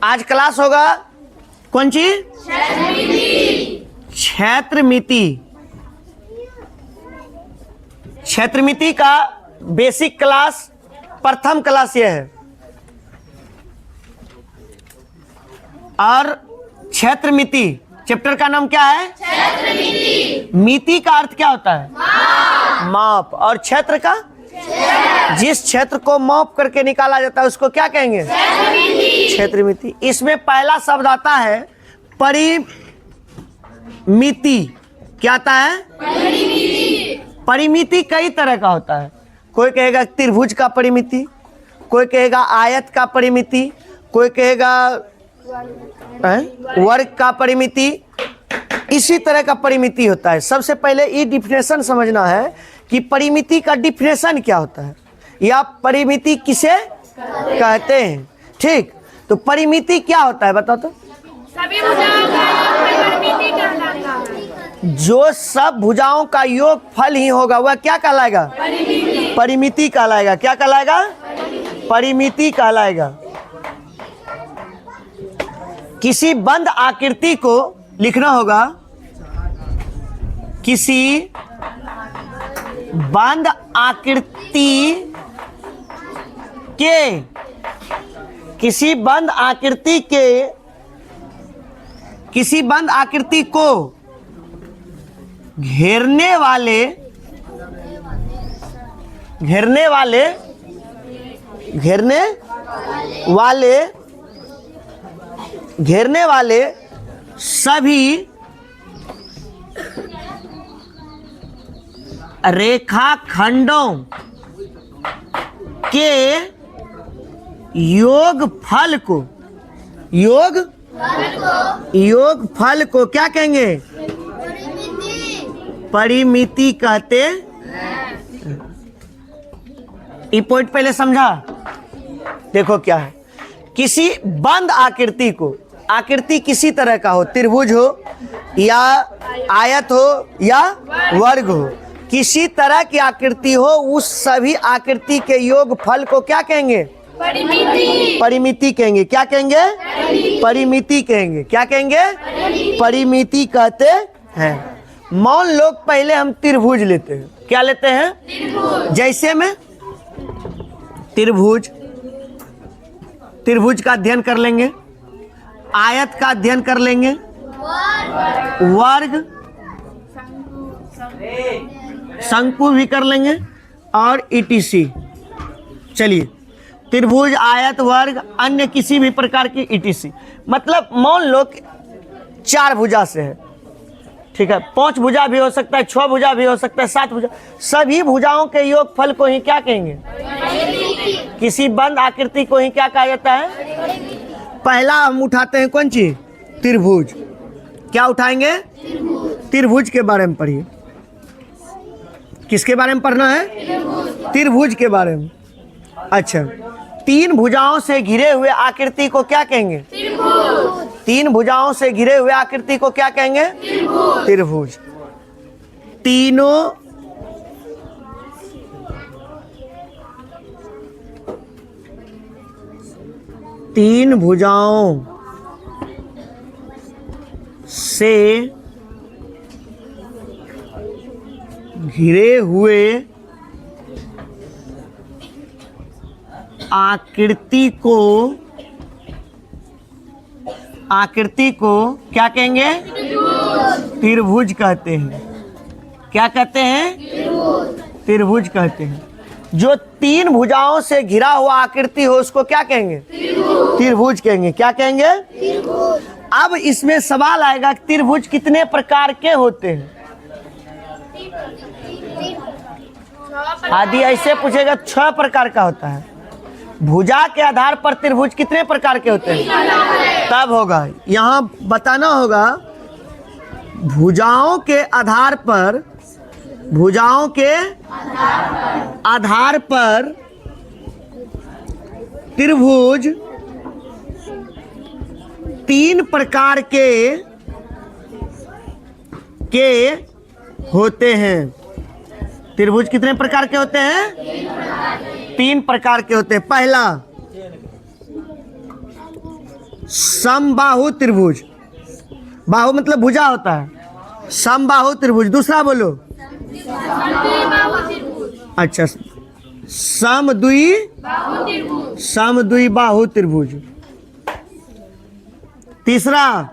आज क्लास होगा कौन सी? क्षेत्रमिति। क्षेत्रमिति का बेसिक क्लास, प्रथम क्लास यह है। और क्षेत्रमिति चैप्टर का नाम क्या है? क्षेत्रमिति। मिति का अर्थ क्या होता है? माप। और क्षेत्र का? जिस क्षेत्र को माप करके निकाला जाता है उसको क्या कहेंगे? क्षेत्रमिति। इसमें पहला शब्द आता है परिमिति। क्या आता है? परिमिति कई तरह का होता है। कोई कहेगा त्रिभुज का परिमिति, कोई कहेगा आयत का परिमिति, कोई कहेगा वर्ग का परिमिति। इसी तरह का परिमिति होता है। सबसे पहले ये डिफिनेशन समझना है कि परिमिति का डिफिनेशन क्या होता है या परिमिति किसे कहते हैं। ठीक, तो परिमिति क्या होता है बताओ तो? सभी भुजाओं का योग परिमिति कहलाता है। जो सब भुजाओं का योग फल ही होगा वह क्या कहलाएगा? परिमिति कहलाएगा। क्या कहलाएगा? परिमिति कहलाएगा। किसी बंद आकृति को लिखना होगा, किसी बंद आकृति के, किसी बंद आकृति के, किसी बंद आकृति को घेरने वाले, घेरने वाले, घेरने वाले, घेरने वाले सभी रेखाखंडों के योगफल को, योगफल को क्या कहेंगे? परिमिति कहते। ये पॉइंट पहले समझा। देखो क्या है, किसी बंद आकृति को, आकृति किसी तरह का हो, त्रिभुज हो या आयत हो या वर्ग हो, किसी तरह की आकृति हो, उस सभी आकृति के योगफल को क्या कहेंगे? परिमिति। परिमिति कहेंगे। क्या कहेंगे? परिमिति कहेंगे। क्या कहेंगे? परिमिति कहते हैं। मान लो पहले हम त्रिभुज लेते हैं। क्या लेते हैं? त्रिभुज। जैसे में त्रिभुज, त्रिभुज का अध्ययन कर लेंगे, आयत का अध्ययन कर लेंगे, वर्ग, शंकु भी कर लेंगे और ईटीसी। चलिए, त्रिभुज, आयत, वर्ग, अन्य किसी भी प्रकार की ईटीसी। मतलब मान लो 4 भुजा से है, ठीक है, 5 भुजा भी हो सकता है, 6 भुजा भी हो सकता है, 7 भुजा। सभी भुजाओं के योगफल को ही क्या कहेंगे? किसी बंद आकृति को ही क्या कहा जाता है? पहला हम उठाते हैं कौन चीज? त्रिभुज। क्या उठाएंगे? त्रिभुज के बारे में पढ़िए। किसके बारे में पढ़ना है? त्रिभुज के बारे में। अच्छा, 3 भुजाओं से घिरे हुए आकृति को क्या कहेंगे? त्रिभुज। 3 भुजाओं से घिरे हुए आकृति को क्या कहेंगे? त्रिभुज। तीनों तीन भुजाओं से घिरे हुए आकृति को, आकृति को क्या कहेंगे? त्रिभुज कहते हैं। क्या कहते हैं? त्रिभुज कहते हैं। जो 3 भुजाओं से घिरा हुआ आकृति हो उसको क्या कहेंगे? त्रिभुज कहेंगे। क्या कहेंगे? अब इसमें सवाल आएगा त्रिभुज कितने प्रकार के होते हैं? आदि ऐसे पूछेगा 6 प्रकार का होता है। भुजा के आधार पर त्रिभुज कितने प्रकार के होते हैं? तब होगा, यहाँ बताना होगा भुजाओं के आधार पर, भुजाओं के आधार पर त्रिभुज 3 प्रकार के होते हैं। त्रिभुज कितने प्रकार के होते हैं? 3 प्रकार के होते हैं। पहला समबाहु त्रिभुज। बाहु मतलब भुजा होता है। समबाहु त्रिभुज। दूसरा बोलो। अच्छा, समद्वि बाहु त्रिभुज। तीसरा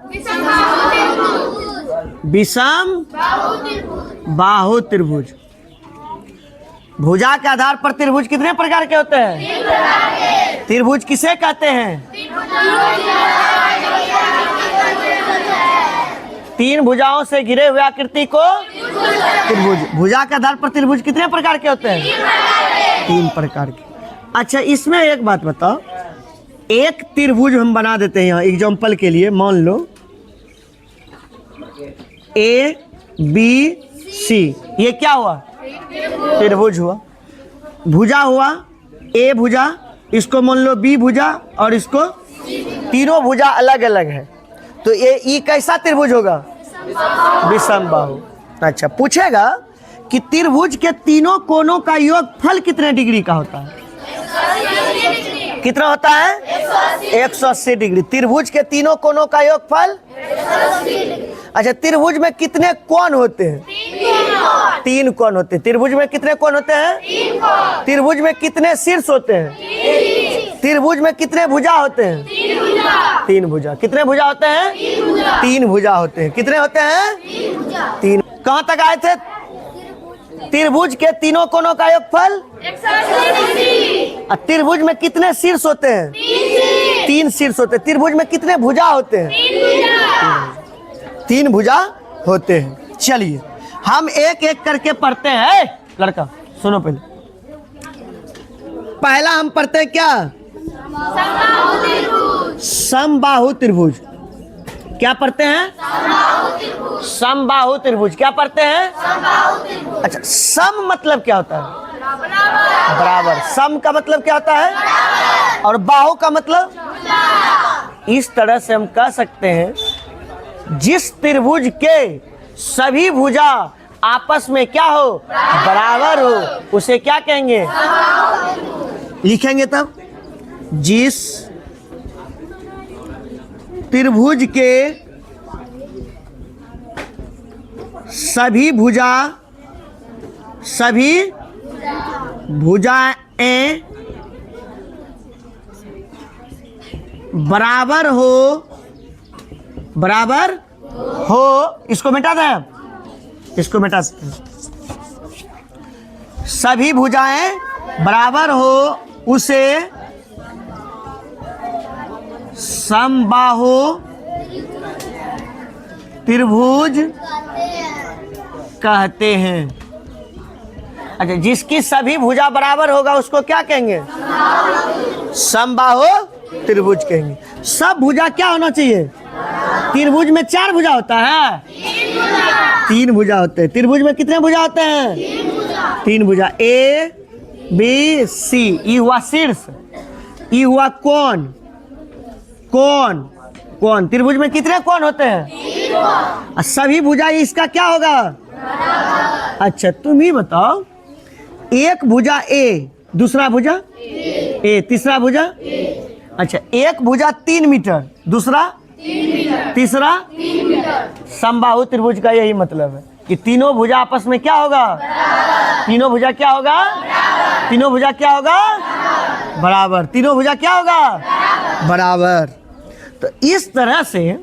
विषम बाहु त्रिभुज। भुजा के आधार पर त्रिभुज कितने प्रकार के होते हैं? त्रिभुज किसे कहते हैं? तीन भुजाओं से घिरे हुए आकृति को त्रिभुज। भुजा के आधार पर त्रिभुज कितने प्रकार के होते हैं? तीन प्रकार के। अच्छा, इसमें एक बात बताओ, एक त्रिभुज हम बना देते हैं यहाँ एग्जाम्पल के लिए। मान लो ए बी सी, ये क्या हुआ? त्रिभुज हुआ। भुजा हुआ ए भुजा, इसको मान लो बी भुजा, और इसको तीनों भुजा अलग अलग है, तो ये कैसा त्रिभुज होगा? विषम बाहु। अच्छा, पूछेगा कि त्रिभुज के तीनों कोनों का योगफल कितने डिग्री का होता है? कितना होता है? 180 डिग्री। त्रिभुज के तीनों कोनों का योगफल। अच्छा, त्रिभुज में कितने कोण होते हैं? तीन कोण होते हैं। त्रिभुज में कितने कोण होते हैं? त्रिभुज में कितने शीर्ष होते हैं? त्रिभुज में कितने भुजा होते हैं? तीन भुजा। कितने भुजा होते हैं? तीन भुजा होते हैं। कितने होते हैं? तीन। कहाँ तक आए थे? त्रिभुज के तीनों कोनों का योगफल। त्रिभुज में कितने शीर्ष होते हैं? तीन शीर्ष होते हैं। त्रिभुज में कितने भुजा होते हैं? तीन भुजा होते हैं। चलिए हम एक एक करके पढ़ते हैं। लड़का सुनो, पहला हम पढ़ते हैं क्या? समबाहु त्रिभुज। क्या पढ़ते हैं? समबाहु त्रिभुज। क्या पढ़ते हैं? अच्छा, सम मतलब क्या होता है? बराबर। सम का मतलब क्या होता है? और बाहु का मतलब? इस तरह से हम कह सकते हैं, जिस त्रिभुज के सभी भुजा आपस में क्या हो? बराबर हो, उसे क्या कहेंगे? लिखेंगे तब, जिस त्रिभुज के सभी भुजाएं बराबर हो, इसको मिटा दें, इसको मिटा सकते हैं। सभी भुजाएं बराबर हो, उसे समबाहु त्रिभुज कहते हैं। अच्छा, जिसकी सभी भुजा बराबर होगा उसको क्या कहेंगे? समबाहु त्रिभुज कहेंगे। सब भुजा क्या होना चाहिए? त्रिभुज में चार भुजा होता है? तीन भुजा होते हैं। त्रिभुज में कितने भुजा होते हैं? तीन भुजा। ए बी सी, ई हुआ शीर्ष, ई हुआ कोण। त्रिभुज में कितने कोण होते हैं? सभी भुजा, इसका क्या होगा? अच्छा, तुम ही बताओ, एक भुजा ए, दूसरा भुजा ए, तीसरा भुजा। अच्छा, एक भुजा 3 मीटर, दूसरा 3 मीटर, तीसरा 3 मीटर। समबाहु त्रिभुज का यही मतलब है कि तीनों भुजा आपस में क्या होगा? तीनों भुजा क्या होगा? तीनों भुजा क्या होगा? बराबर। तीनों भुजा क्या होगा? बराबर। तो इस तरह से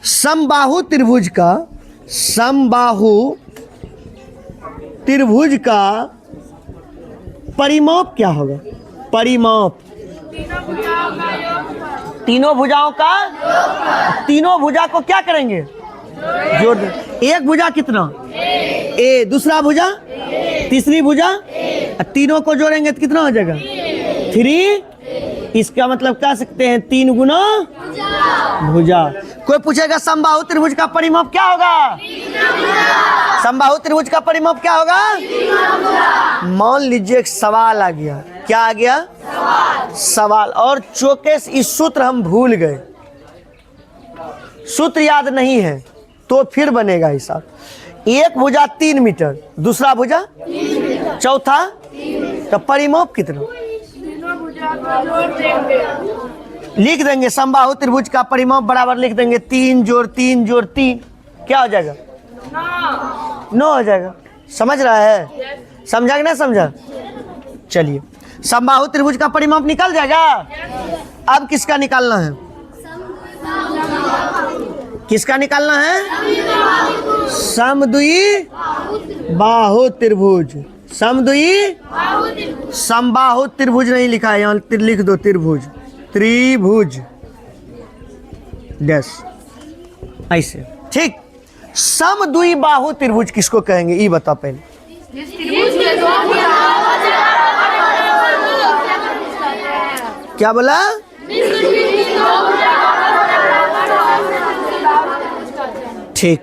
समबाहु त्रिभुज का परिमाप क्या होगा? परिमाप तीनों भुजाओं का। तीनों भुजा को क्या करेंगे? जोड़ दें। एक भुजा कितना? ए, दूसरा भुजा, तीसरी भुजा, तीनों को जोड़ेंगे तो कितना हो जाएगा? 3। इसका मतलब कह सकते हैं 3 गुना भुजा। कोई पूछेगा समबाहु त्रिभुज का परिमाप क्या होगा? समबाहु त्रिभुज का परिमाप क्या होगा? मान लीजिए एक सवाल आ गया। क्या आ गया? सवाल। और चौके से इस सूत्र हम भूल गए, सूत्र याद नहीं है, तो फिर बनेगा हिसाब। एक भुजा 3 मीटर, दूसरा भुजा 3 मीटर, चौथा तो परिमाप कितना? लिख देंगे समबाहु त्रिभुज का परिमाप बराबर लिख देंगे 3 जोड़ 3 जोड़ 3, क्या हो जाएगा? 9 हो जाएगा। समझ रहा है? समझा कि नहीं समझा? चलिए, समबाहु त्रिभुज का परिमाप निकल जाएगा। अब किसका निकालना है? किसका निकालना है? समद्वि बाहु त्रिभुज। समद्वि समबाहु त्रिभुज नहीं लिखा है, यहाँ लिख दो त्रिभुज। त्रिभुज डैश ऐसे, ठीक। समद्वि बाहु त्रिभुज किसको कहेंगे ये बताओ पहले। क्या बोला? ठीक।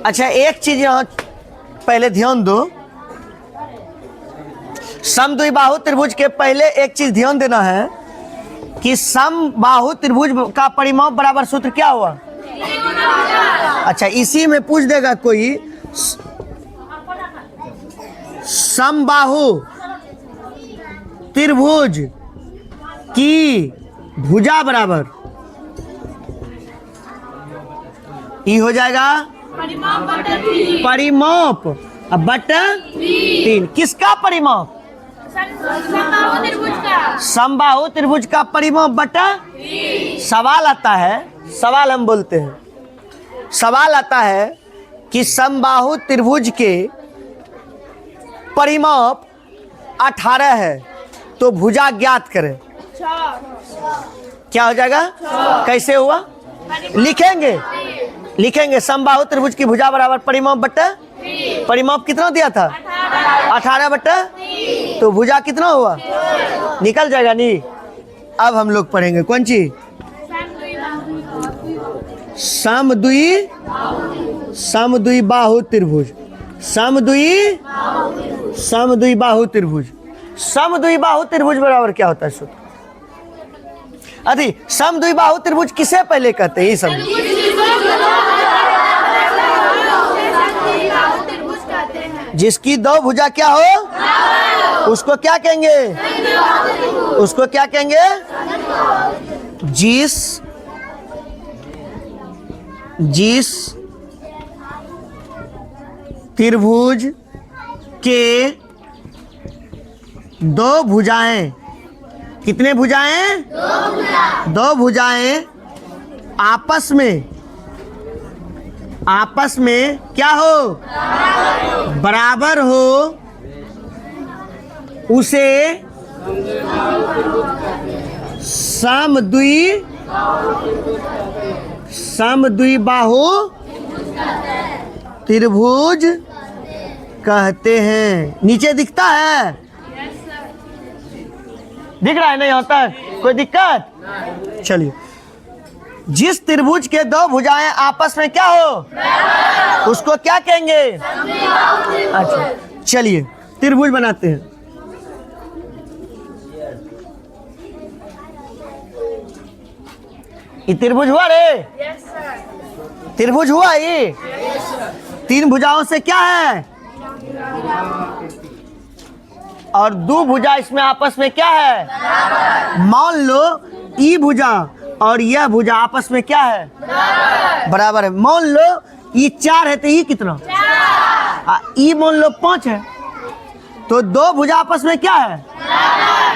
अच्छा, एक चीज यहाँ पहले ध्यान दो, समद्विबाहु त्रिभुज के पहले एक चीज ध्यान देना है कि समबाहु त्रिभुज का परिमाप बराबर सूत्र क्या हुआ? अच्छा, इसी में पूछ देगा कोई समबाहु त्रिभुज की भुजा बराबर ई हो जाएगा परिमाप अब बटा 3। किसका परिमाप? समबाहु त्रिभुज का परिमाप बटा। सवाल आता है, सवाल हम बोलते हैं, सवाल आता है कि समबाहु त्रिभुज के परिमाप 18 है तो भुजा ज्ञात करें। क्या हो जाएगा? कैसे हुआ? लिखेंगे, लिखेंगे समबाहु त्रिभुज की भुजा बराबर परिमाप बट्टा। परिमाप कितना दिया था? 18 बट्टा, तो भुजा कितना हुआ? निकल जाएगा नहीं। अब हम लोग पढ़ेंगे कौन चीज? समद्वि बाहु त्रिभुज। समद्वि बाहु त्रिभुज। समद्वि बाहु त्रिभुज बराबर क्या होता है सूत्र? अरे समद्वि बाहु त्रिभुज किसे पहले कहते हैं ये समझ। जिसकी दो भुजा क्या हो उसको क्या कहेंगे? उसको क्या कहेंगे? जिस त्रिभुज के दो भुजाएं, कितने भुजाएं? दो भुजाएं आपस में क्या हो? बराबर हो, उसे समद्वि बाहु त्रिभुज कहते हैं। नीचे दिखता है? दिख रहा है ना यहाँ तक? कोई दिक्कत? चलिए, जिस त्रिभुज के दो भुजाएं आपस में क्या हो उसको क्या कहेंगे? अच्छा, चलिए त्रिभुज बनाते हैं। ये त्रिभुज हुआ रे? त्रिभुज हुआ ये? तीन भुजाओं से क्या है? और दो भुजा इसमें आपस में क्या है? मान लो ई भुजा और यह भुजा आपस में क्या है? बराबर है। मान लो ये 4 है तो ये कितना? ये मान लो 5 है तो दो भुजा आपस में क्या है?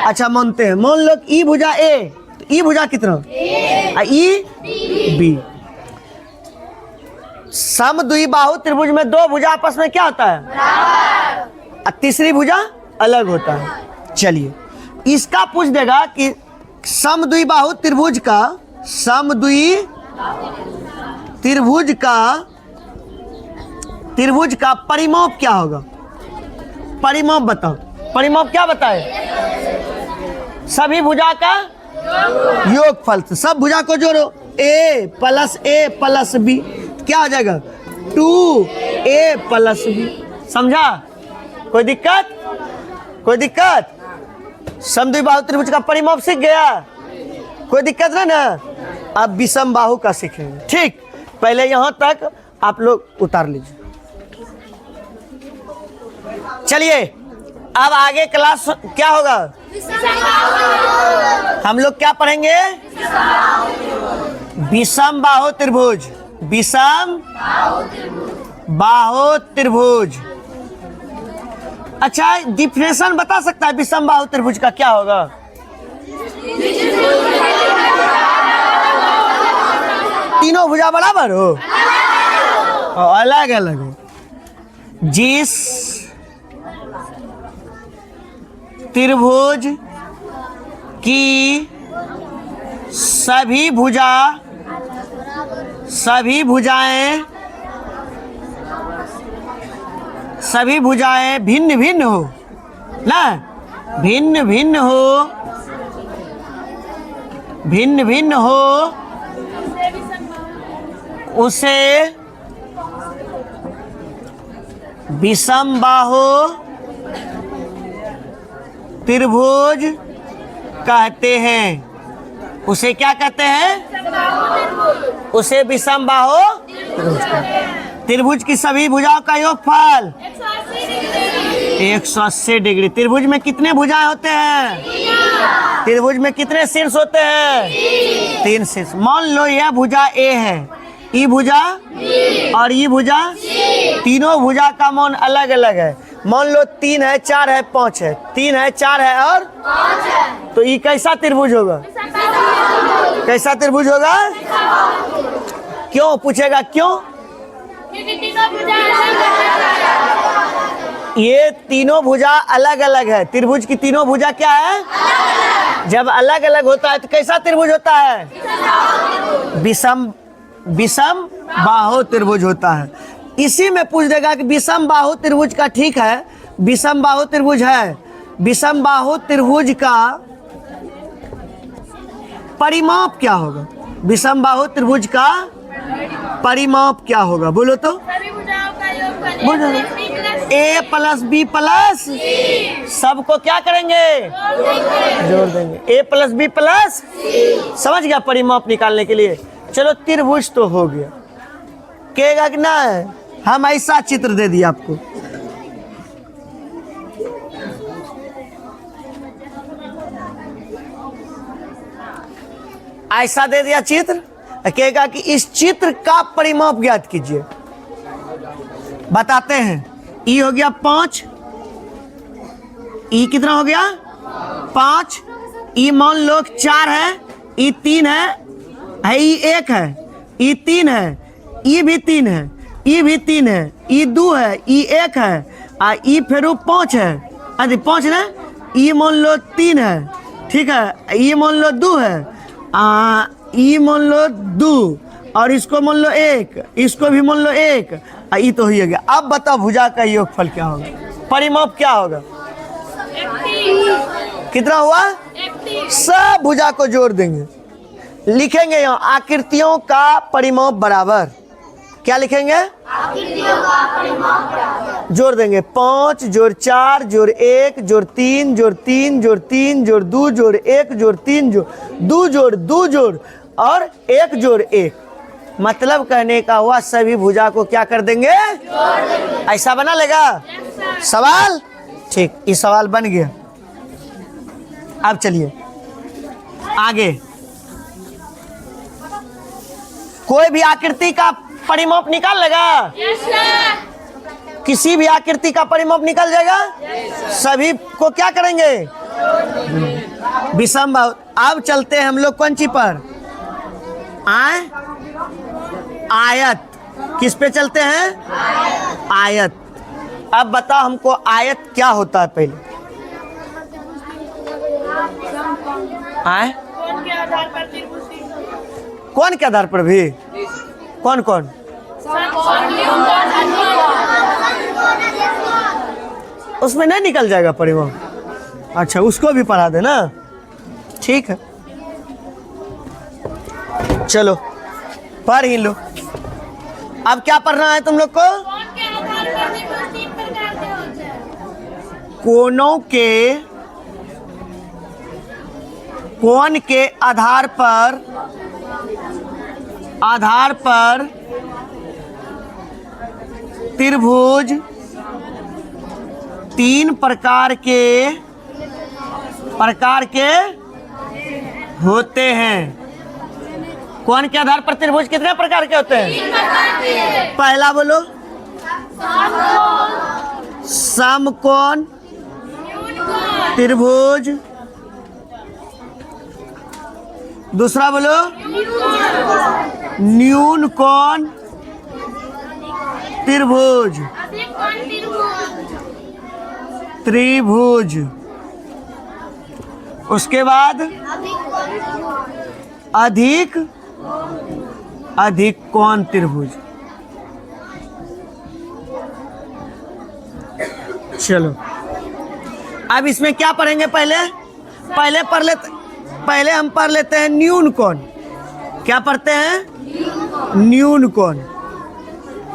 अच्छा मानते हैं। मान लो ई भुजा ए तो ई भुजा कितना? E B. समद्वि बाहु त्रिभुज में दो भुजा आपस में क्या होता है? तीसरी भुजा अलग होता है। चलिए, इसका पूछ देगा कि समद्वि बाहु त्रिभुज का परिमाप क्या होगा? परिमाप बताओ। परिमाप क्या बताए? सभी भुजा का योगफल। सब भुजा को जोड़ो, a plus a plus b क्या हो जाएगा? 2a plus b। समझा? कोई दिक्कत? कोई दिक्कत? समद्वि बाहु त्रिभुज का परिमाप सीख गया? कोई दिक्कत नहीं ना? अब विषम बाहु का सीखेंगे। ठीक, पहले यहां तक आप लोग उतार लीजिए। चलिए अब आगे क्लास क्या होगा? हम लोग क्या पढ़ेंगे? विषम बाहु त्रिभुज। विषम बाहु त्रिभुज। अच्छा, डिफिनेशन बता सकता है विषम बाहु त्रिभुज का क्या होगा? तीनों भुजा बराबर हो और अलग अलग हो। जिस त्रिभुज की सभी भुजाएं भिन्न भिन्न हो ना, भिन्न भिन्न हो उसे विषम बाहु त्रिभुज कहते हैं। उसे क्या कहते हैं? उसे विषम बाहु त्रिभुज कहते हैं। त्रिभुज की सभी भुजाओं का योगफल 180 डिग्री। त्रिभुज में कितने भुजाएं होते हैं? त्रिभुज में कितने शीर्ष होते हैं? 3 शीर्ष। मान लो यह भुजा ए है, ई भुजा और ई भुजा, तीनों भुजा का मान अलग अलग है। मान लो 3 है, 4 है, 5 है। 3 है, 4 है और 5 है, तो ये कैसा त्रिभुज होगा? कैसा त्रिभुज होगा? क्यों पूछेगा? क्यों? ये तीनों भुजा अलग अलग है। त्रिभुज की तीनों भुजा क्या है? जब अलग अलग होता है तो कैसा त्रिभुज होता है? विषम बाहु त्रिभुज होता है। इसी में पूछ देगा कि विषम बाहु त्रिभुज का, ठीक है, विषम बाहु त्रिभुज है, विषम बाहु त्रिभुज का परिमाप क्या होगा? विषम बाहु त्रिभुज का परिमाप क्या होगा? बोलो तो। ए प्लस बी प्लस, सबको क्या करेंगे? जोड़ देंगे। ए प्लस बी प्लस, समझ गया परिमाप निकालने के लिए। चलो त्रिभुज तो हो गया। कहेगा कि ना हम ऐसा चित्र दे दिया आपको, ऐसा दे दिया चित्र, कहेगा कि इस चित्र का परिमाप ज्ञात कीजिए। बताते हैं। ई हो गया 5, ई कितना हो गया? 5। ई मान लो 4 है, ई 3 है, ई 1 है, ई 3 है, ई भी 3 है, ई भी 3 है, ई 2 है, ई 1 है, ई फिर 5 है। अरे 5 ना, ई मान लो 3 है, ठीक है, ई मान लो 2 है, ई मान लो 2 और इसको मान लो 1, इसको भी मान लो 1, ई तो ही हो गया। अब बताओ भुजा का योगफल क्या होगा? परिमाप क्या होगा? कितना हुआ? सब भुजा को जोड़ देंगे, लिखेंगे यहाँ आकृतियों का परिमाप बराबर। क्या लिखेंगे? आकृतियों का परिमाप बराबर। जोड़ देंगे 5 जोड़ 4 जोड़ 1 जोड़ 3 जोड़ 3 जोड़ 3 जोड़ 2 जोड़ 1 जोड़ 3 जोड़ 2 जोड़ 2 जोड़ और 1 जोड़ 1। मतलब कहने का हुआ सभी भुजा को क्या कर देंगे? ऐसा बना लेगा सवाल? ठीक, ये सवाल बन गया। अब चलिए आगे। कोई भी आकृति का परिमाप निकाल लेगा? किसी भी आकृति का परिमाप निकल जाएगा? सभी को क्या करेंगे? विषम बाहु। अब चलते हैं हम लोग कौन सी पर? आयत। किस पे चलते हैं? आयत। अब बताओ हमको आयत क्या होता है पहले? कौन के आधार पर भी? कौन कौन? उसमें नहीं निकल जाएगा परिमाप? अच्छा, उसको भी पढ़ा देना, ठीक है। चलो पढ़ ही लो। अब क्या पढ़ना है तुम लोग को? कोनों के कोण के आधार पर तीन प्रकार के होते हैं। कौन के आधार पर त्रिभुज कितने प्रकार के होते हैं? पहला बोलो, समकोण त्रिभुज। दूसरा बोलो, न्यून कोण त्रिभुज। त्रिभुज। उसके बाद अधिक कोण त्रिभुज। चलो अब इसमें क्या पढ़ेंगे? पहले हम पढ़ लेते हैं न्यून कोण। क्या पढ़ते हैं? न्यून कोण।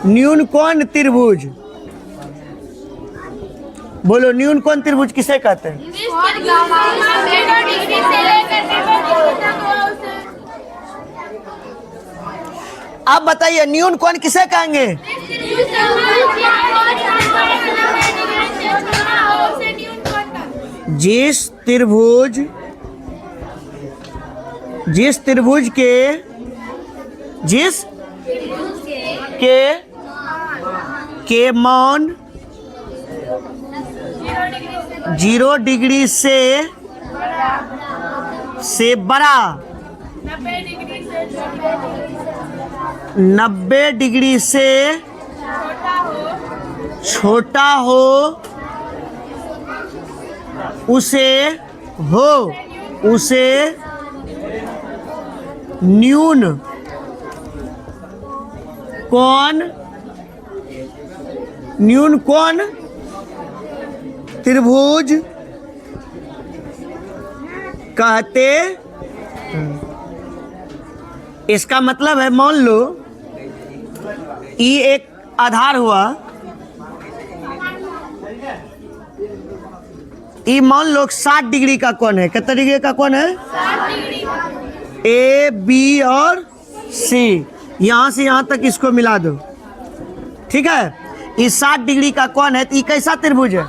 न्यून कोण त्रिभुज। बोलो, न्यून कोण त्रिभुज किसे कहते हैं? आप बताइए, न्यून कोण किसे कहेंगे? जिस त्रिभुज के मान 0 डिग्री से बड़ा, 90 डिग्री से छोटा हो, उसे न्यून कोण त्रिभुज कहते हैं। इसका मतलब है, मान लो ई एक आधार हुआ, ई मान लो 60 डिग्री का कोण है। कितना डिग्री का कोण है? ए, बी और सी। यहां से यहां तक इसको मिला दो, ठीक है? ये 60 डिग्री का कोण है, तो ये कैसा त्रिभुज है?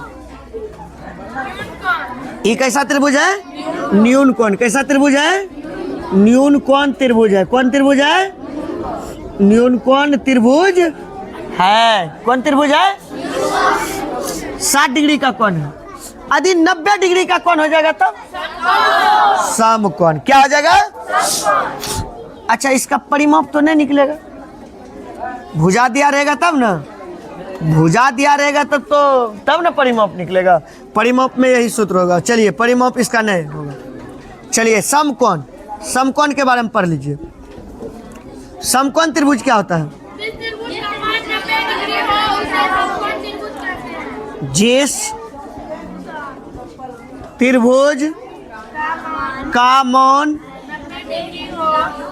ये कैसा त्रिभुज है? न्यून कोण। कैसा त्रिभुज है? न्यून कोण त्रिभुज है। कौन त्रिभुज है? न्यून कोण त्रिभुज है। कौन त्रिभुज है? 60 डिग्री का कोण है। यदि 90 डिग्री का कोण हो जाएगा तब समकोण। क्या हो जाएगा? अच्छा, इसका परिमाप तो नहीं निकलेगा। भुजा दिया रहेगा तब ना, भुजा दिया रहेगा तब ना परिमाप निकलेगा। परिमाप में यही सूत्र होगा। चलिए, परिमाप इसका नहीं होगा। चलिए, समकोण के बारे में पढ़ लीजिए। समकोण त्रिभुज क्या होता है? जिस त्रिभुज का मान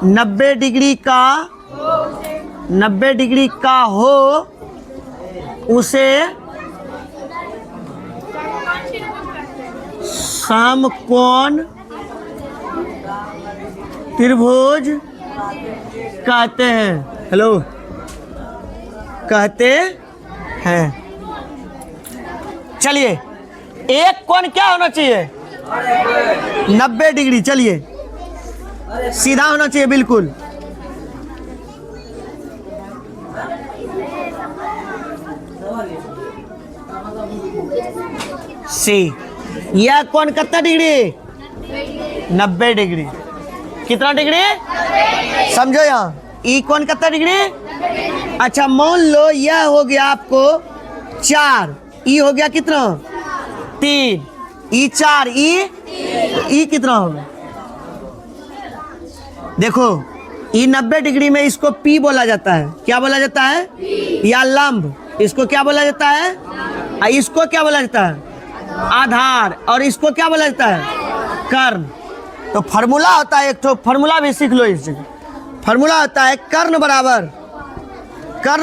90 डिग्री का हो, उसे समकोण त्रिभुज कहते हैं। हेलो, कहते हैं। चलिए, एक कोण क्या होना चाहिए? 90 डिग्री। चलिए, सीधा होना चाहिए बिल्कुल। सी। यह कोण कितना डिग्री? 90 डिग्री। कितना डिग्री? समझो यहाँ, ई कोण कितना डिग्री? अच्छा, मान लो यह हो गया आपको 4, ई हो गया कितना? 3, ई 4, ई कितना होगा? देखो, ई 90 डिग्री में इसको पी बोला जाता है। क्या बोला जाता है? या लंब। इसको क्या बोला जाता है? इसको क्या बोला जाता है? आधार। और इसको क्या बोला जाता है? कर्ण। तो फॉर्मूला होता है, एक तो फॉर्मूला भी सीख लो इस जगह। फॉर्मूला होता है कर्ण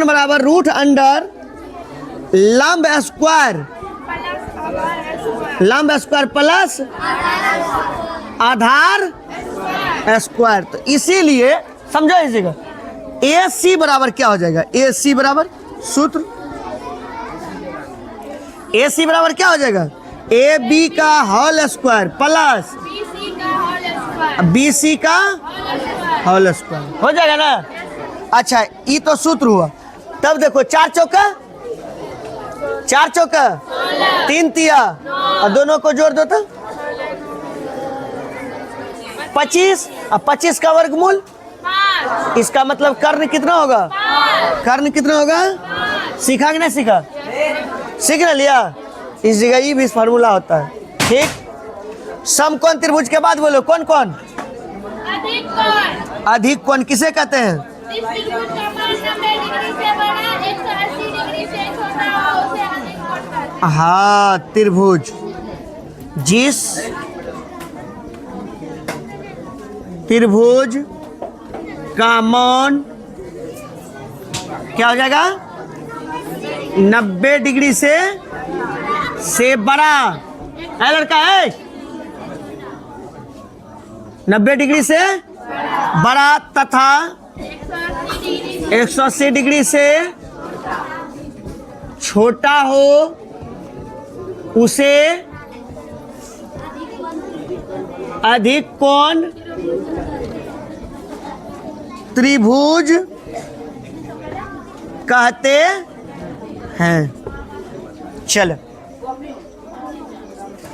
बराबर रूट अंडर लंब स्क्वायर प्लस आधार स्क्वायर। तो इसीलिए समझो इस जगह, AC बराबर क्या हो जाएगा? AC बराबर सूत्र ए सी बराबर क्या हो जाएगा, ए बी का होल स्क्वायर प्लस BC का होल स्क्वायर बी सी का होल स्क्वायर हो जाएगा ना। अच्छा ये तो सूत्र हुआ। तब देखो 4 चौका 3 तिया और दोनों को जोड़ दो तो 25 और 25 का वर्गमूल, 5 इसका मतलब कर्ण कितना होगा, कर्ण कितना होगा, सीखा कि नहीं सीखा, सीख ना लिया। इस जगह ये भी फार्मूला होता है। ठीक, समकोण त्रिभुज के बाद बोलो कौन कौन, अधिक कोण अधिक कोण किसे कहते हैं, जिस त्रिभुज का मान 90 डिग्री से बड़ा 180 डिग्री से छोटा हो उसे अधिक कोण कहते हैं। हाँ त्रिभुज जिस त्रिभुज का मान क्या हो जाएगा, 90 डिग्री से बड़ा है लड़का है, 90 डिग्री से बड़ा तथा 180 डिग्री से छोटा हो उसे अधिक कोण त्रिभुज कहते हैं। चल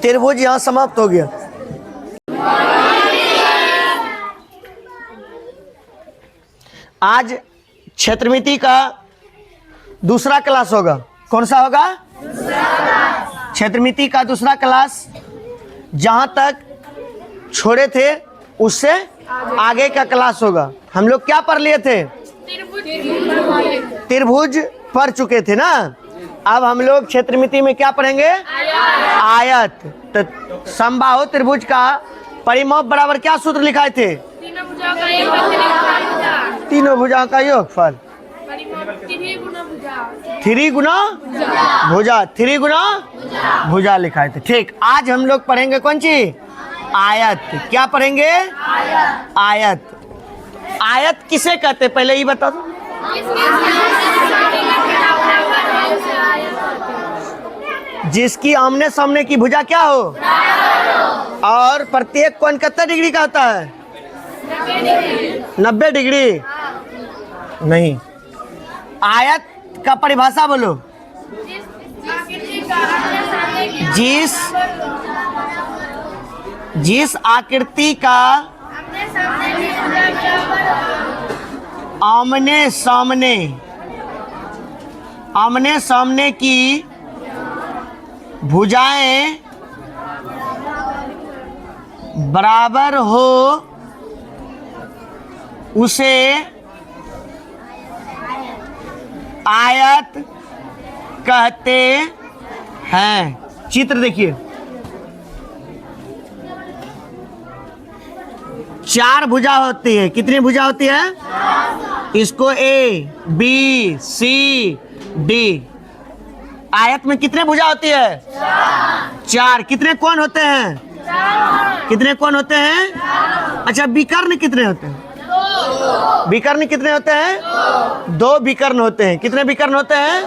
त्रिभुज यहां समाप्त हो गया। आज क्षेत्रमिति का दूसरा क्लास होगा। कौन सा होगा, क्षेत्रमिति का दूसरा क्लास। जहां तक छोड़े थे उससे आगे का क्लास होगा। हम लोग क्या पढ़ लिए थे, त्रिभुज पढ़ चुके थे ना। अब हम लोग क्षेत्रमिति में क्या पढ़ेंगे, आयत। तो समबाहु त्रिभुज का परिमाप बराबर क्या सूत्र लिखाए थे, तीनों भुजाओं का एक भुजा तीनों भुजाओं का योगफल, परिमाप 3 गुना भुजा 3 गुना भुजा, 3 गुना भुजा लिखाए थे। ठीक, आज हम लोग पढ़ेंगे कौन सी, आयत। क्या पढ़ेंगे, आयत। आयत किसे कहते पहले ये बता दो, जिसकी आमने सामने की भुजा क्या हो, और प्रत्येक कोण कितने डिग्री का होता है, 90 डिग्री नहीं। आयत का परिभाषा बोलो, जिस आकृति का आमने सामने की भुजाएं बराबर हो उसे आयत कहते हैं। चित्र देखिए, 4 भुजा होती है। कितनी भुजा होती है, इसको ए बी सी डी। आयत में कितने भुजा होती है, 4। कितने कोण होते हैं, कितने कोण होते हैं। अच्छा विकर्ण कितने होते हैं, विकर्ण कितने होते हैं, 2 विकर्ण होते हैं। कितने विकर्ण होते हैं,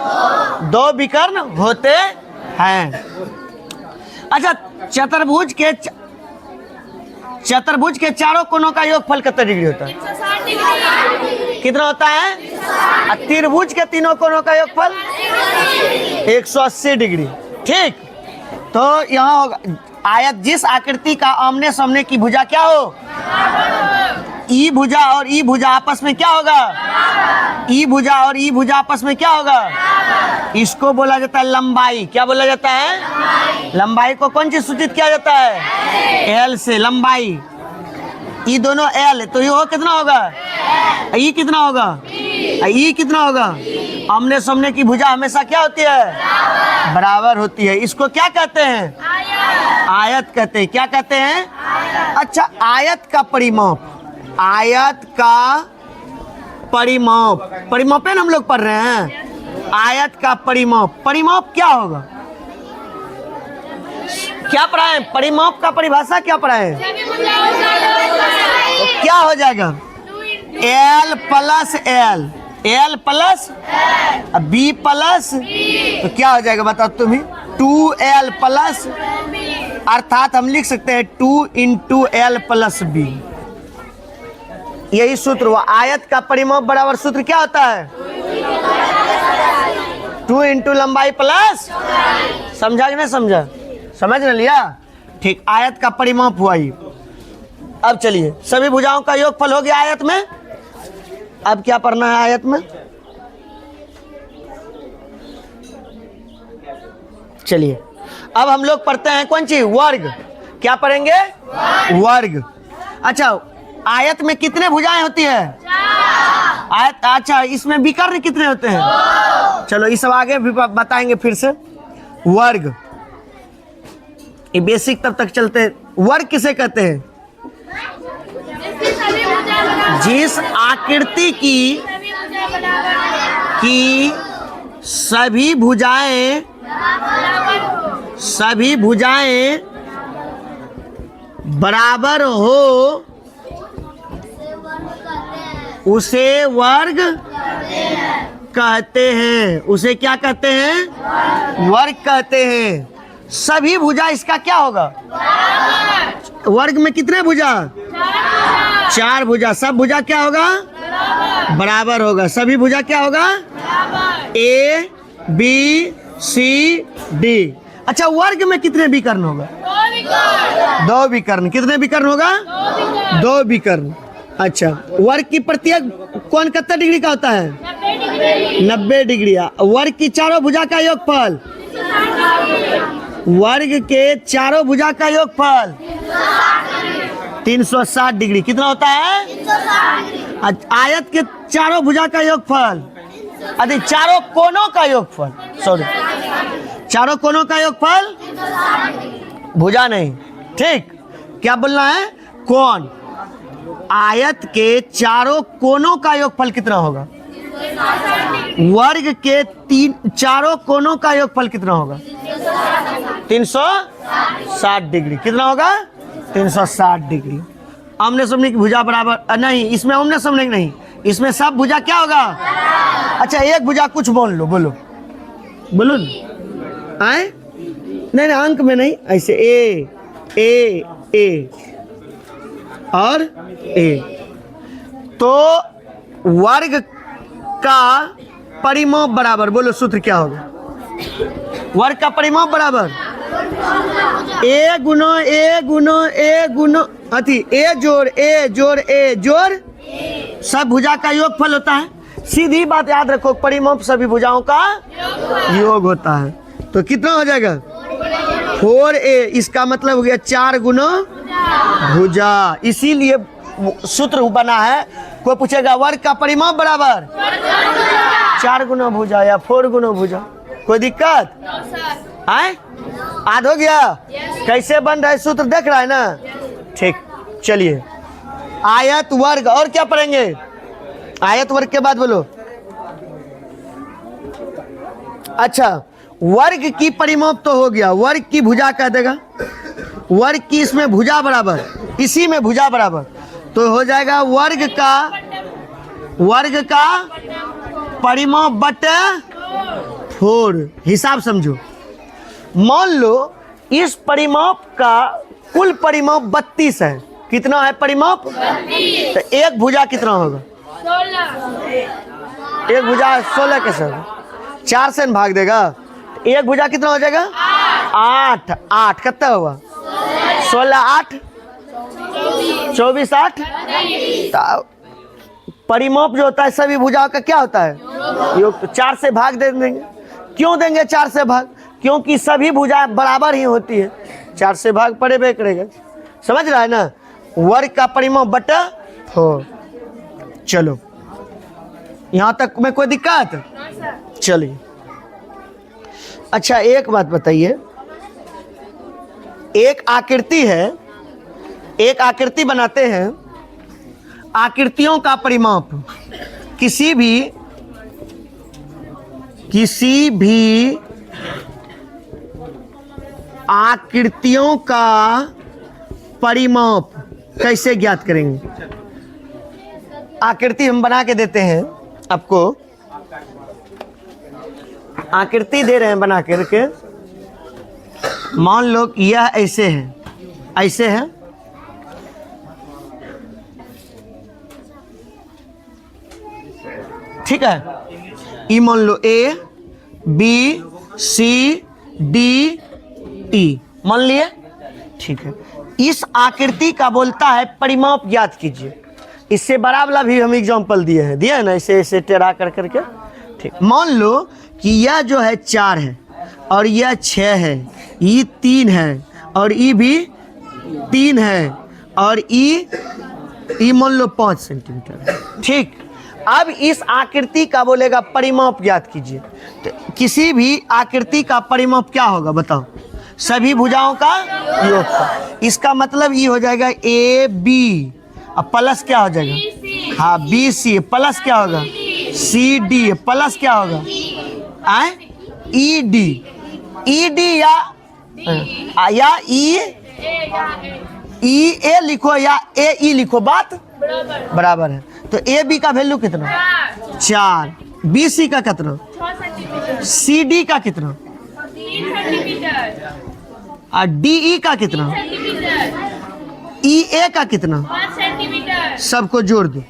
2 विकर्ण होते हैं। अच्छा चतुर्भुज के चारों कोणों का योगफल कितना डिग्री होता है, 160 डिग्री कितना होता है। और त्रिभुज के तीनों कोणों का योगफल 180 डिग्री। ठीक, तो यहाँ होगा आयत जिस आकृति का आमने सामने की भुजा क्या हो, ई भुजा और ई भुजा आपस में क्या होगा, ई भुजा और ई भुजा आपस में क्या होगा, इसको बोला जाता है लंबाई। क्या बोला जाता है, लंबाई को कौन चीज सूचित किया जाता है, एल से। लंबाई ई दोनों एल, तो ये कितना होगा, ई कितना होगा, ई कितना होगा। आमने सामने की भुजा हमेशा क्या होती है, बराबर होती है। इसको क्या कहते हैं, आयत कहते हैं। क्या कहते हैं, अच्छा आयत का परिमाप, आयत का परिमाप, परिमाप हम लोग पढ़ रहे हैं। आयत का परिमाप, परिमाप क्या होगा, क्या पढ़ाए, परिमाप का परिभाषा क्या पढ़ाए, तो क्या हो जाएगा, L plus L, L plus B plus, तो क्या हो जाएगा बताओ तुम ही। 2l प्लस, अर्थात हम लिख सकते हैं 2 इंटू एल प्लस बी। यही सूत्र हुआ। आयत का परिमाप बराबर सूत्र क्या होता है? 2 इंटू लंबाई प्लस, समझा कि नहीं समझा? समझ न लिया? ठीक, आयत का परिमाप हुआ ये। अब चलिए, सभी भुजाओं का योगफल हो गया आयत में। अब क्या पढ़ना है आयत में? चलिए अब हम लोग पढ़ते हैं कौन सी? वर्ग। क्या पढ़ेंगे? वर्ग। अच्छा, आयत में कितने भुजाएं होती है? आयत, अच्छा, इसमें विकर्ण कितने होते हैं? चलो इस सब आगे भी बताएंगे फिर से। वर्ग, ये बेसिक तब तक चलते हैं। वर्ग किसे कहते हैं? जिस आकृति की सभी भुजाएं बराबर हो उसे वर्ग कहते हैं। उसे क्या कहते हैं? वर्ग कहते हैं। सभी भुजा इसका क्या होगा? वर्ग में कितने भुजा? 4 भुजा। सब भुजा क्या होगा? बराबर होगा। सभी भुजा क्या होगा? A B C D. अच्छा, वर्ग में कितने विकर्ण होगा? 2 विकर्ण। कितने विकर्ण होगा? 2 विकर्ण। अच्छा, वर्ग की प्रत्येक कोण कितना डिग्री का होता है? 90 डिग्री। वर्ग की चारों भुजा का योगफल? वर्ग के चारों भुजा का योगफल 360 डिग्री। कितना होता है? आयत के चारों भुजा का योगफल, अरे चारों कोनों का योगफल, सॉरी, चारों कोनों का योगफल, भुजा नहीं। ठीक, क्या बोलना है? कोण। आयत के चारों कोनों का योगफल कितना होगा? वर्ग के चारों कोनों का योगफल कितना होगा? 360 डिग्री। कितना होगा? 360 डिग्री। आमने सामने की भुजा बराबर नहीं, इसमें आमने सामने नहीं, इसमें सब भुजा क्या होगा? अच्छा, एक भुजा कुछ बोल लो, बोलो बोलो आए, नहीं अंक में नहीं, ऐसे ए और ए। तो वर्ग का परिमाप बराबर, बोलो सूत्र क्या होगा? वर्ग का परिमाप बराबर ए गुनो अति ए जोड़ ए जोड़ सब भुजा का योगफल होता है। सीधी बात याद रखो, परिमाप सभी भुजाओं का योग होता है। तो कितना हो जाएगा? 4a। इसका मतलब हो गया 4 गुना भुजा। इसीलिए सूत्र बना है। कोई पूछेगा वर्ग का परिमाप बराबर 4 गुना भुजा या 4 गुना भुजा, कोई दिक्कत है? याद हो गया? कैसे बन रहा है सूत्र, देख रहा है ना? ठीक, चलिए आयत वर्ग। और क्या पढ़ेंगे? आयत वर्ग के बाद बोलो। अच्छा, वर्ग की परिमाप तो हो गया, वर्ग की भुजा कह देगा। वर्ग की इसमें भुजा बराबर, इसी में भुजा बराबर, तो हो जाएगा वर्ग का परिमाप बटे 4। हिसाब समझो। मान लो इस परिमाप का कुल परिमाप 32 है। कितना है परिमाप? 32। तो एक भुजा कितना होगा? 16। एक भुजा 16 कैसे होगा? 4 से भाग देगा। एक भुजा कितना हो जाएगा? 8 कितना होगा? 16 8 24 8। परिमाप जो होता है सभी भुजाओं का क्या होता है? योग। तो 4 से भाग दे देंगे। क्यों देंगे 4 से भाग? क्योंकि सभी भुजाएं बराबर ही होती है। 4 से भाग पड़े बे करेगा। समझ रहा है ना? वर्ग का परिमाप बटा 4। चलो यहां तक में कोई दिक्कत? चलिए, अच्छा एक बात बताइए, एक आकृति है, एक आकृति बनाते हैं। आकृतियों का परिमाप किसी भी आकृतियों का परिमाप कैसे ज्ञात करेंगे? आकृति हम बना के देते हैं आपको, आकृति दे रहे हैं बना करके। मान लो कि यह ऐसे है, ऐसे है, ठीक है। ई मान लो ए बी सी डी ई मान लिए, ठीक है। इस आकृति का बोलता है परिमाप ज्ञात कीजिए। इससे बड़ा वाला भी हम एग्जांपल दिए हैं ना, ऐसे ऐसे टेढ़ा कर करके, ठीक। मान लो कि यह जो है 4 है और यह 6 है, ये 3 है और ये भी 3 है और ये मान लो 5 सेंटीमीटर, ठीक। अब इस आकृति का बोलेगा परिमाप ज्ञात कीजिए। तो किसी भी आकृति का परिमाप क्या होगा बताओ? सभी भुजाओं का योग का। इसका मतलब ये हो जाएगा ए बी, अब प्लस क्या हो जाएगा? हाँ बी सी, प्लस क्या होगा? सी डी, प्लस क्या होगा? ई डी, ई डी या ई ए लिखो या ए ई लिखो, बात बराबर है। तो ए बी का वैल्यू कितना? 4। बी सी का कितना? सी डी का कितना? और डी ई का कितना? ई ए का कितना? सबको जोड़ दो।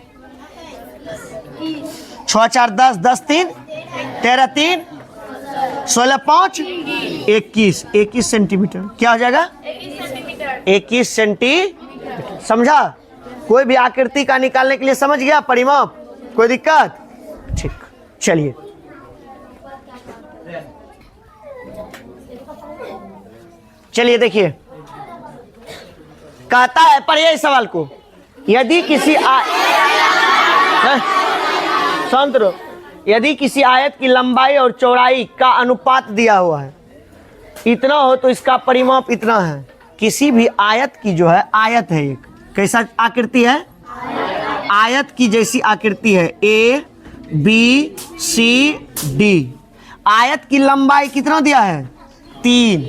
6 4 10, 10 3 13 3 16 5 21 सेंटीमीटर। क्या हो जाएगा? 21 सेंटीमीटर। समझा? कोई भी आकृति का निकालने के लिए समझ गया परिमाप? कोई दिक्कत? ठीक, चलिए चलिए देखिए, कहता है, पढ़िए इस सवाल को। यदि किसी शांत रहो। यदि किसी आयत की लंबाई और चौड़ाई का अनुपात दिया हुआ है, इतना हो तो इसका परिमाप इतना है। किसी भी आयत की जो है, आयत है एक, कैसा आकृति है? आयत की जैसी आकृति है, ए बी सी डी। आयत की लंबाई कितना दिया है? 3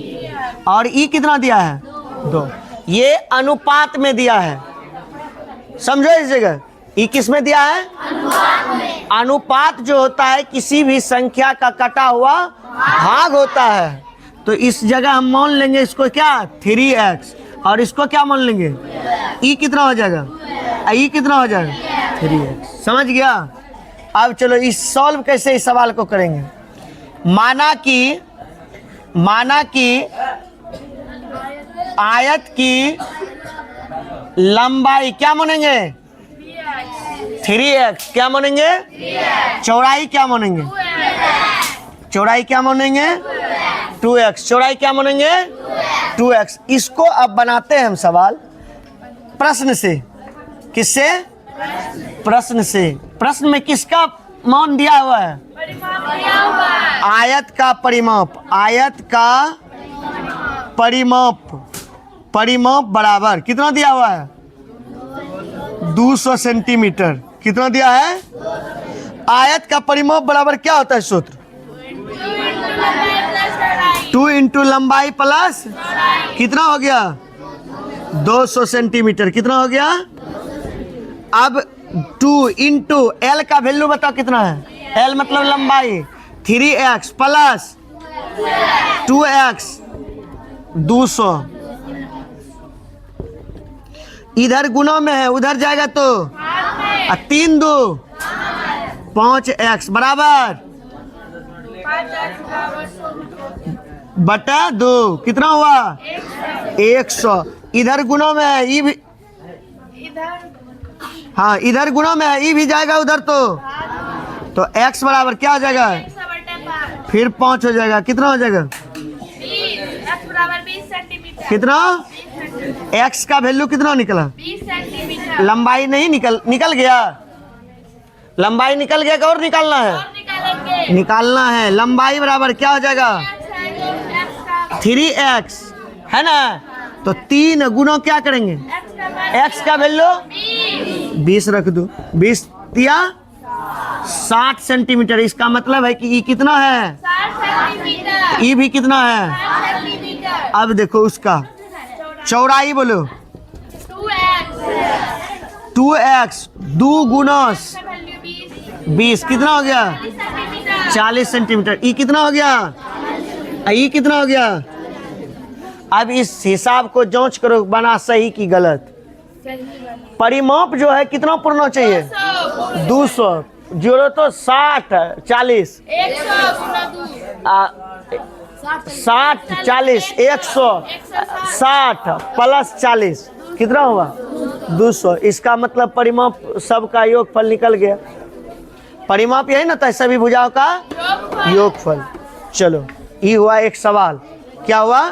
और ई कितना दिया है? 2। ये अनुपात में दिया है, समझो इस जगह। ई किस में दिया है? अनुपात जो होता है किसी भी संख्या का कटा हुआ भाग होता है। तो इस जगह हम मान लेंगे इसको क्या? 3x, और इसको क्या मान लेंगे? ई कितना हो जाएगा? ई कितना हो जाएगा? 3x। समझ गया? अब चलो इस सॉल्व कैसे इस सवाल को करेंगे। माना कि आयत की लंबाई क्या मानेंगे? 3x। क्या मानेंगे? चौड़ाई क्या मानेंगे? चौड़ाई क्या मानेंगे? 2x। चौड़ाई क्या मानेंगे? 2x। इसको अब बनाते हैं हम सवाल प्रश्न से। किससे? प्रश्न से। प्रश्न में किसका मान दिया हुआ है? आयत का परिमाप। आयत का परिमाप बराबर कितना दिया हुआ है? 200 सेंटीमीटर। कितना दिया है? आयत का परिमाप बराबर क्या होता है सूत्र? 2 इंटू लंबाई प्लस कितना हो गया? 200 सेंटीमीटर। कितना हो गया? अब 2 इंटू एल का वैल्यू बताओ कितना है? एल मतलब लंबाई, 3x प्लस 2x 200। इधर गुना में है, उधर जाएगा तो 3 2 5x बराबर बटा 2 कितना हुआ? 100। इधर गुना में है, ई भी, हाँ इधर गुना में है, ई भी जाएगा उधर तो x बराबर क्या हो जाएगा? फिर 5 हो जाएगा। कितना हो जाएगा? 20 सेंटीमीटर। कितना? x का वैल्यू कितना निकला? 20 सेंटीमीटर। लंबाई नहीं निकल गया? लंबाई निकल गया और निकालना है? और निकालेंगे। निकालना है। लंबाई बराबर क्या हो जाएगा? 3x है ना। तो 3 गुना क्या करेंगे? x का वैल्यू 20 रख दो। 20 दिया 60 सेंटीमीटर। इसका मतलब है कि ई कितना है? 60 सेंटीमीटर। ई भी कितना है? 60 सेंटीमीटर। अब देखो उसका चौड़ाई बोलो। 2x 2 गुना 20 कितना हो गया? 40 सेंटीमीटर। ई कितना हो गया? ई कितना हो गया? अब इस हिसाब को जांच करो, बना सही कि गलत। सही बना। परिमाप जो है कितना पढ़ना चाहिए? 200। जोड़ो तो 60 40 100 गुना 2 60 40 160 प्लस 40 कितना हुआ? 200। इसका मतलब परिमाप सबका योगफल निकल गया। परिमाप यही ना था सभी भुजाओं का योगफल। चलो ये हुआ एक सवाल। क्या हुआ?